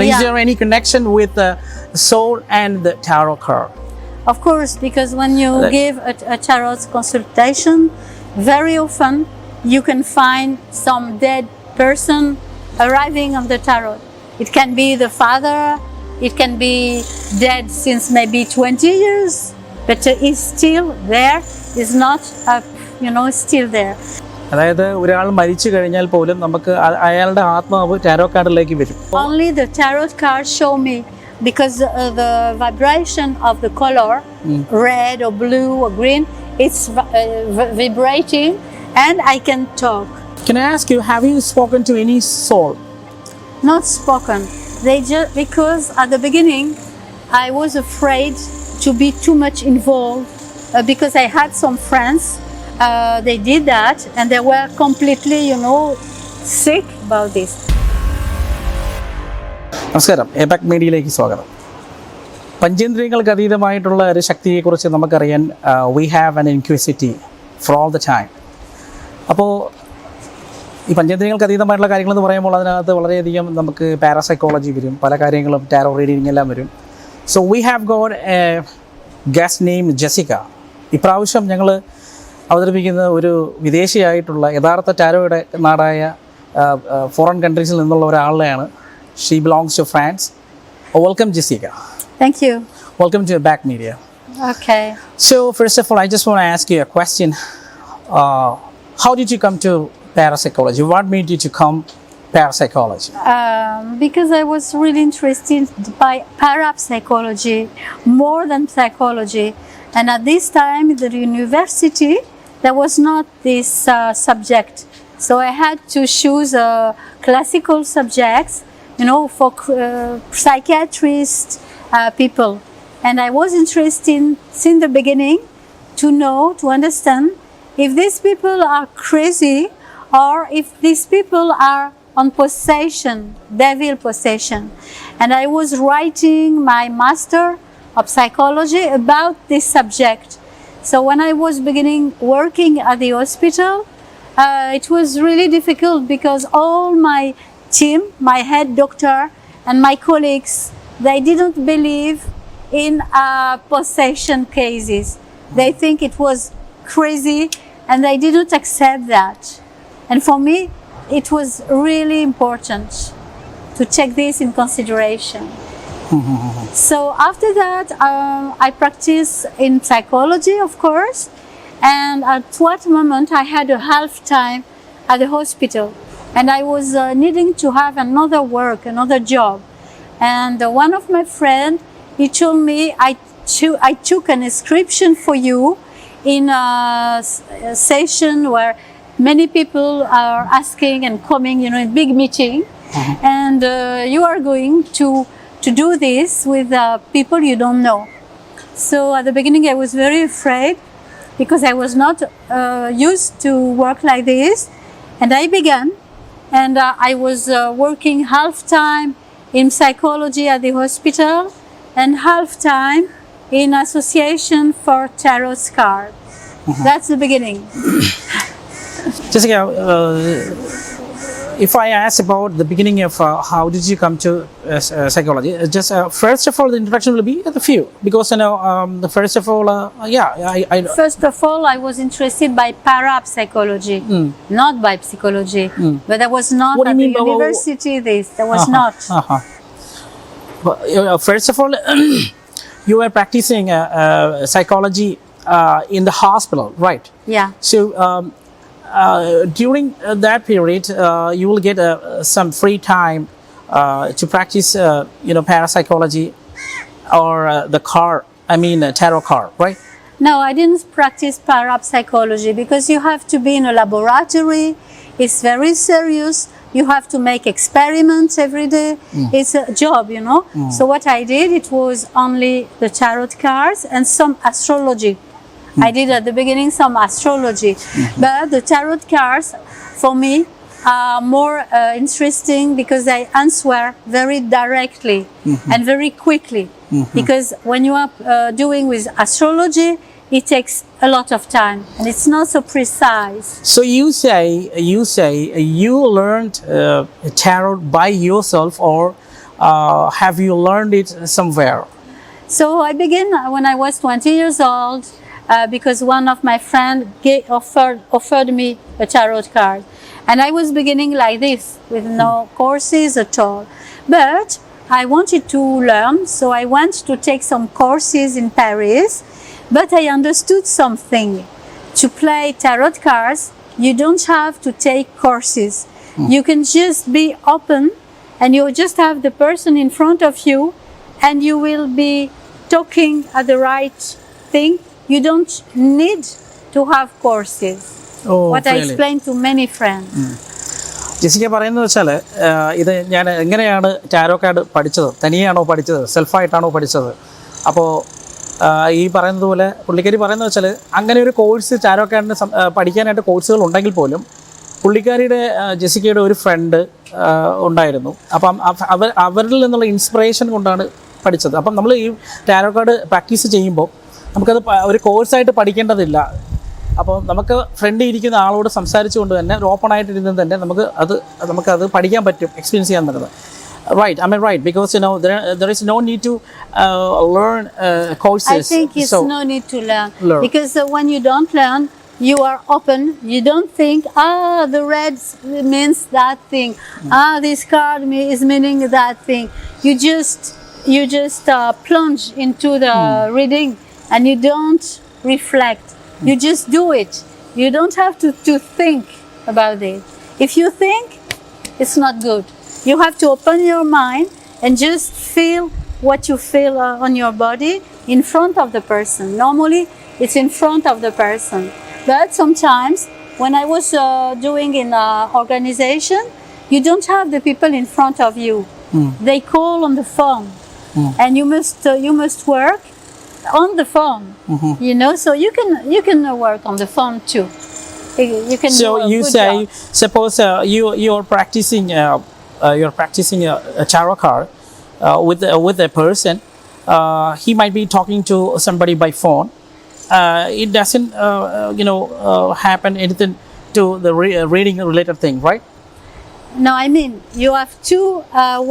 Is there any connection with the soul and the tarot card? Of course, because when you give a tarot consultation, very often you can find some dead person arriving on the tarot. It can be the father, it can be dead since maybe 20 years, but he's still there, he's not up, still there. അതായത് ഒരാൾ മരിച്ചു കഴിഞ്ഞാൽ പോലും നമുക്ക് അയാളുടെ ആത്മാവ് tarot കാർഡിലേക്ക് വരും. Only the tarot card show me, because the vibration of the color, red or blue or green, it's vibrating and I can talk. Can I ask you, have you spoken to any soul? Not spoken. They just, because at the beginning I was afraid to be too much involved because I had some friends. They did that and they were completely, sick about this. നമസ്കാരം, എബാക്ക് മീഡിയയിലേക്ക് സ്വാഗതം. പഞ്ചേന്ദ്രിയങ്ങൾക്ക് അതീതമായിട്ടുള്ള ഒരു ശക്തിയെക്കുറിച്ച് നമുക്കറിയാൻ we have an inquisity for all the time. അപ്പോൾ ഈ പഞ്ചേന്ദ്രിയങ്ങൾക്ക് അതീതമായിട്ടുള്ള കാര്യങ്ങളെന്ന് പറയുമ്പോൾ അതിനകത്ത് വളരെയധികം നമുക്ക് പാരാസൈക്കോളജി വരും, പല കാര്യങ്ങളും ടാരോ റീഡിങ് എല്ലാം വരും. So we have got A guest name Jessica. ഇപ്രാവശ്യം ഞങ്ങൾ അവതരിപ്പിക്കുന്ന ഒരു വിദേശിയായിട്ടുള്ള യഥാർത്ഥ ടാരോയുടെ നാടായ ഫോറിൻ കൺട്രീസിൽ നിന്നുള്ള ഒരാളെയാണ്. She belongs to France. Welcome, Jessica. Thank you. Welcome to Aback Media. Okay. So, first of all, I just want to ask you a question. How did you come to parapsychology? What made you to come parapsychology? Because I was really interested by parapsychology more than psychology. And at this time, in the university, there was not this subject. So I had to choose classical subjects, for psychiatrist people. And I was interested since the beginning to know, to understand if these people are crazy or if these people are on possession, devil possession. And I was writing my master of psychology about this subject. So when I was beginning working at the hospital, it was really difficult because all my team, my head doctor and my colleagues, they didn't believe in possession cases. They think it was crazy and they didn't accept that. And for me, it was really important to take this in consideration. So after that, I practiced in psychology, of course, and at what moment I had a half time at the hospital, and I was needing to have another work, another job. And one of my friends, he told me, I took an inscription for you in a session where many people are asking and coming, in big meeting, and you are going to do this with people you don't know. So at the beginning I was very afraid because I was not used to work like this, and I began, and I was working half time in psychology at the hospital and half time in association for tarot cards. That's the beginning. Jessica, if I ask about the beginning of how did you come to psychology, just first of all, the introduction will be the few, because first of all, First of all, I was interested by parapsychology, not by psychology. But there was not at the university. There was not. But, first of all, you were practicing psychology in the hospital, right? Yeah. So. During that period, you will get some free time to practice, parapsychology or tarot card, right? No, I didn't practice parapsychology because you have to be in a laboratory. It's very serious. You have to make experiments every day. It's a job, So what I did, it was only the tarot cards and some astrology. I did at the beginning some astrology, but the tarot cards for me are more interesting because they answer very directly and very quickly. Because when you are doing with astrology, it takes a lot of time and it's not so precise. So you say you learned tarot by yourself, or have you learned it somewhere? So I began when I was 20 years old because one of my friends offered me a tarot card. And I was beginning like this with no courses at all. But I wanted to learn, so I went to take some courses in Paris. But I understood something. To play tarot cards, you don't have to take courses. You can just be open and you just have the person in front of you and you will be talking at the right thing. You don't need to have courses. What I explained to many friends. Jessica പറയുന്നത് വെച്ചാൽ ഇത് ഞാൻ എങ്ങനെയാണ് tarot card പഠിച്ചത്, തനിയാണോ പഠിച്ചത്, സെൽഫായിട്ടാണോ പഠിച്ചത്? അപ്പോൾ ഈ പറയുന്നത് പോലെ പുള്ളിക്കാരി പറയുന്നത് വെച്ചാൽ അങ്ങനെ ഒരു കോഴ്സ് ടാരോ കാർഡിന് പഠിക്കാനായിട്ട് കോഴ്സുകൾ ഉണ്ടെങ്കിൽ പോലും പുള്ളിക്കാരിയുടെ ജെസിക്കയുടെ ഒരു ഫ്രണ്ട് ഉണ്ടായിരുന്നു. അപ്പം അവരിൽ നിന്നുള്ള ഇൻസ്പിറേഷൻ കൊണ്ടാണ് പഠിച്ചത്. അപ്പം നമ്മൾ ഈ ടാരോ കാർഡ് പ്രാക്ടീസ് ചെയ്യുമ്പോൾ നമുക്കത് ഒരു കോഴ്സായിട്ട് പഠിക്കേണ്ടതില്ല. അപ്പോൾ നമുക്ക് ഫ്രണ്ട് ഇരിക്കുന്ന ആളോട് സംസാരിച്ചുകൊണ്ട് തന്നെ ഒരു ഓപ്പൺ ആയിട്ടിരുന്ന് തന്നെ നമുക്കത് പഠിക്കാൻ പറ്റും, എക്സ്പീരിയൻസ് ചെയ്യാൻ പറ്റുന്നത്. Right, I mean right, because there is no need to learn courses. I think it's no need to learn. Because when you don't learn, you are open. You don't think, the red means that thing. This card is meaning that thing. You just plunge into the reading and you don't reflect. You just do it. You don't have to think about it. If you think, it's not good. You have to open your mind and just feel what you feel on your body in front of the person. Normally, it's in front of the person. But sometimes, when I was doing in an organization, you don't have the people in front of you. They call on the phone. And you must work on the phone, you know, so you can work on the phone too. You can. So you say, suppose you're practicing a tarot card with a person. He might be talking to somebody by phone. It doesn't happen anything to the reading related thing, right? No, I mean, you have two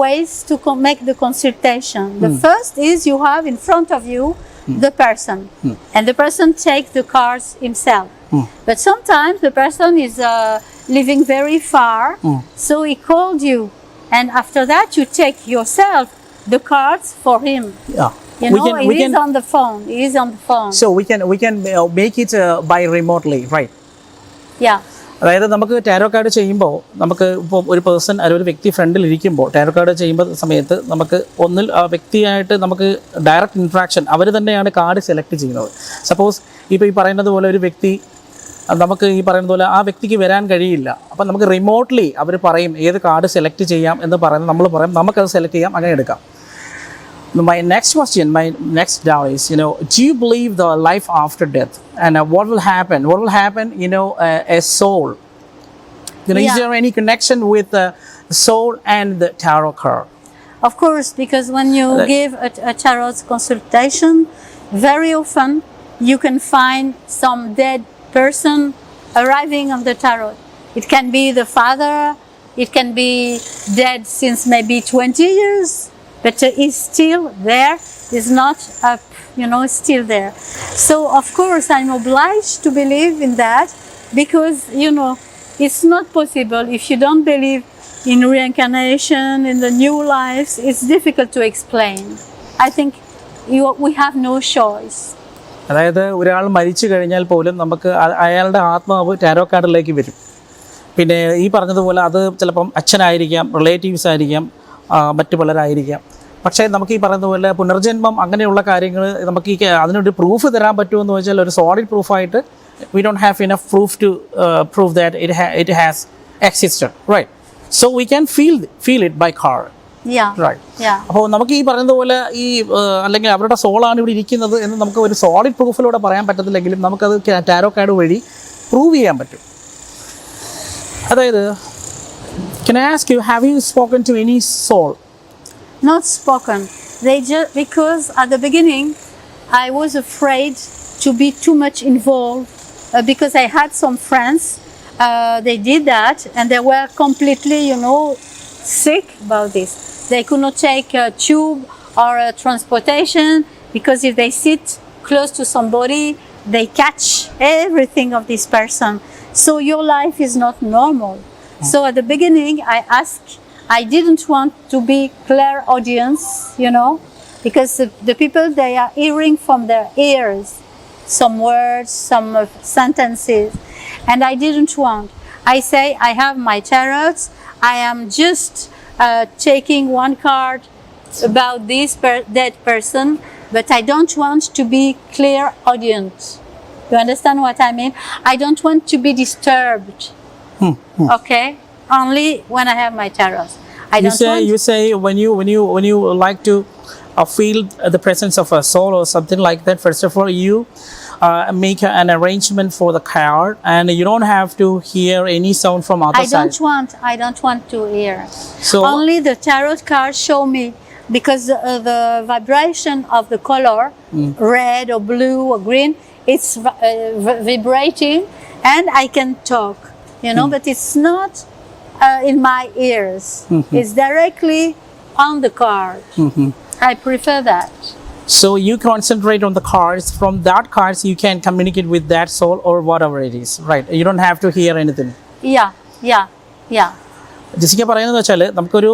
ways to make the consultation. The first is you have in front of you the person, and the person takes the cards himself. But sometimes the person is living very far, so he called you, and after that you take yourself the cards for him. Yeah. He is on the phone. He is on the phone. So we can make it by remotely, right? Yeah. അതായത് നമുക്ക് tarot card ചെയ്യുമ്പോൾ നമുക്ക് ഇപ്പോൾ ഒരു person അല്ലെങ്കിൽ ഒരു വ്യക്തി ഫ്രണ്ടിൽ ഇരിക്കുമ്പോൾ ടാരോ കാർഡ് ചെയ്യുമ്പോൾ സമയത്ത് നമുക്ക് ഒന്നിൽ ആ വ്യക്തിയായിട്ട് നമുക്ക് ഡയറക്റ്റ് ഇൻട്രാക്ഷൻ അവർ തന്നെയാണ് കാർഡ് സെലക്ട് ചെയ്യുന്നത്. സപ്പോസ് ഇപ്പോൾ ഈ പറയുന്നത് പോലെ ഒരു വ്യക്തി നമുക്ക് ഈ പറയുന്നത് പോലെ ആ വ്യക്തിക്ക് വരാൻ കഴിയില്ല. അപ്പം നമുക്ക് റിമോട്ട്ലി അവർ പറയും ഏത് കാർഡ് സെലക്ട് ചെയ്യാം എന്ന് പറയുന്നത് നമ്മൾ പറയും നമുക്കത് സെലക്ട് ചെയ്യാം, അങ്ങനെ എടുക്കാം. My next doubt is, do you believe the life after death? And what will happen? What will happen, a soul? Is there any connection with the soul and the tarot card? Of course, because when you give a tarot consultation, very often you can find some dead person arriving on the tarot. It can be the father, it can be dead since maybe 20 years. But he's still there, he's not up, still there. So of course I'm obliged to believe in that because, it's not possible if you don't believe in reincarnation, in the new lives, it's difficult to explain. I think we have no choice. അതായത് ഒരാൾ മരിച്ചു കഴിഞ്ഞാൽ പോലും നമുക്ക് അയാളുടെ ആത്മാവ് tarot കാർഡിലേക്ക് വരും. പിന്നെ ഈ പറഞ്ഞതുപോലെ അത് ചിലപ്പം അച്ഛനായിരിക്കാം, റിലേറ്റീവ്സ് ആയിരിക്കാം, മറ്റു പലരായിരിക്കാം. പക്ഷേ നമുക്ക് ഈ പറയുന്ന പോലെ പുനർജന്മം അങ്ങനെയുള്ള കാര്യങ്ങൾ നമുക്ക് അതിനൊരു പ്രൂഫ് തരാൻ പറ്റുമെന്ന് വെച്ചാൽ ഒരു സോളിഡ് പ്രൂഫായിട്ട് we don't have enough proof to prove that it has existed, right? So we can feel it by card, right? അപ്പോൾ നമുക്ക് ഈ പറയുന്നത് പോലെ ഈ അല്ലെങ്കിൽ അവരുടെ സോളാണ് ഇവിടെ ഇരിക്കുന്നത് എന്ന് നമുക്ക് ഒരു സോളിഡ് പ്രൂഫിലൂടെ പറയാൻ പറ്റത്തില്ലെങ്കിലും നമുക്കത് ടാരോ കാർഡ് വഴി പ്രൂവ് ചെയ്യാൻ പറ്റും. അതായത് can I ask you, have you spoken to any soul? Not spoken. Because at the beginning I was afraid to be too much involved because I had some friends, they did that and they were completely, sick about this. they could not take a tube or a transportation, because if they sit close to somebody, they catch everything of this person. So your life is not normal. So at the beginning, I didn't want to be clairaudience, because the people, they are hearing from their ears some words, some sentences, and I didn't want. I say, I have my tarots, I am just taking one card about this dead person, but I don't want to be clairaudience. You understand what I mean? I don't want to be disturbed. Okay? Only when I have my tarots. You say when you like to feel the presence of a soul or something like that, first of all you make an arrangement for the card, and you don't have to hear any sound from other side. I don't want to hear. So only the tarot cards show me, because the vibration of the color, red or blue or green, it's vibrating, and I can talk, but it's not in my ears. It's directly on the card. I prefer that. So you concentrate on the cards. From that cards, you can communicate with that soul or whatever it is, right? You don't have to hear anything. Yeah. Jessica പറയുന്നത് വെച്ചാൽ നമുക്കൊരു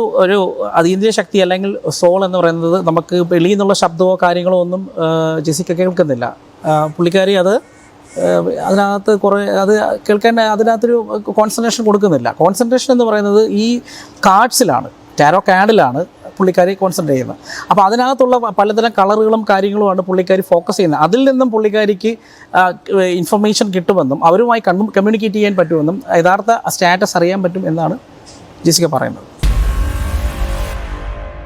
അതീന്ദ്രിയ ശക്തി അല്ലെങ്കിൽ soul എന്ന് പറയുന്നത് നമുക്ക് വെളിയിൽ നിന്നുള്ള ശബ്ദമോ കാര്യങ്ങളോ ഒന്നും ജെസിക്ക കേൾക്കുന്നില്ല. പുള്ളിക്കാരി അതിനകത്ത് അത് കേൾക്കാൻ അതിനകത്തൊരു കോൺസെൻട്രേഷൻ കൊടുക്കുന്നില്ല. കോൺസെൻട്രേഷൻ എന്ന് പറയുന്നത് ഈ കാർഡ്സിലാണ്, ടാരോ കാർഡിലാണ് പുള്ളിക്കാരി കോൺസെൻട്രേറ്റ് ചെയ്യുന്നത്. അപ്പോൾ അതിനകത്തുള്ള പലതരം കളറുകളും കാര്യങ്ങളുമാണ് പുള്ളിക്കാരി ഫോക്കസ് ചെയ്യുന്നത്. അതിൽ നിന്നും പുള്ളിക്കാരിക്ക് ഇൻഫർമേഷൻ കിട്ടുമെന്നും അവരുമായി കമ്മ്യൂണിക്കേറ്റ് ചെയ്യാൻ പറ്റുമെന്നും യഥാർത്ഥ സ്റ്റാറ്റസ് അറിയാൻ പറ്റും എന്നാണ് ജെസിക്ക പറയുന്നത്.